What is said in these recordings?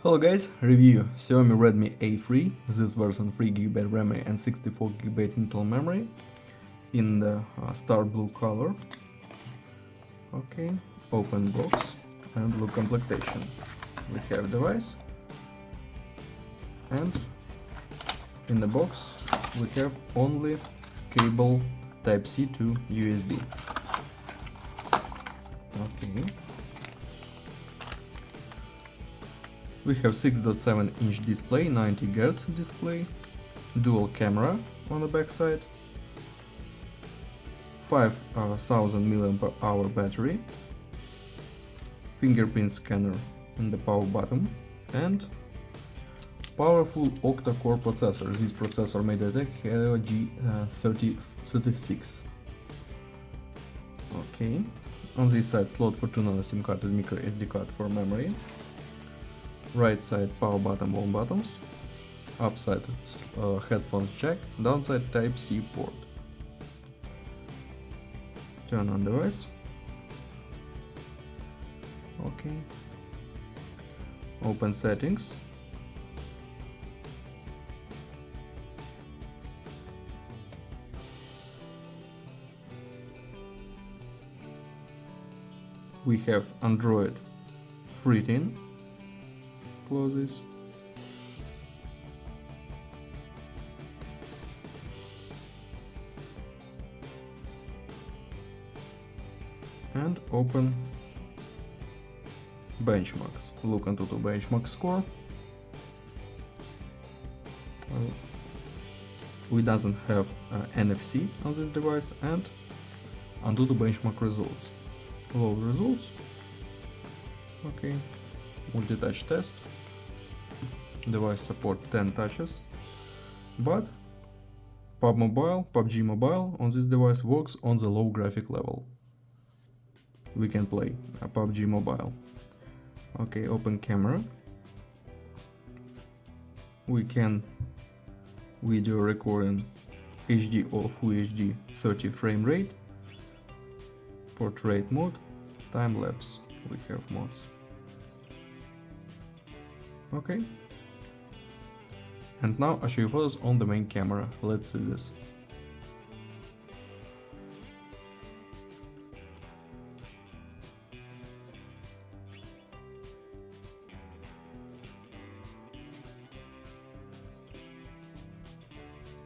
Hello guys, review XIAOMI Redmi A3, this version 3GB RAM and 64GB internal memory in the star blue color. Okay, open box and look completation. We have device and in the box we have only cable Type-C to USB. Okay. We have 6.7-inch display, 90 Hz display, dual camera on the back side, 5000 mAh battery, fingerprint scanner in the power button, and powerful octa-core processor. This processor made at Helio G3036. Okay, on this side slot for 2 nano SIM card and micro SD card for memory. Right side power button, all buttons, upside headphones jack, downside Type-C port. Turn on device. Okay. Open settings. We have Android 13. Close this. And open benchmarks. Look into the benchmark score. We doesn't have NFC on this device, and undo the benchmark results. Load results. Okay. Multi-touch test. Device support 10 touches, but PUBG Mobile on this device works on the low graphic level. We can play PUBG Mobile. Okay, open camera. We can video recording HD or Full HD 30 frame rate, portrait mode, time lapse. We have modes. Okay. And now I show you photos on the main camera. Let's see this.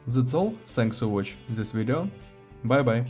That's all. Thanks for watching this video. Bye bye.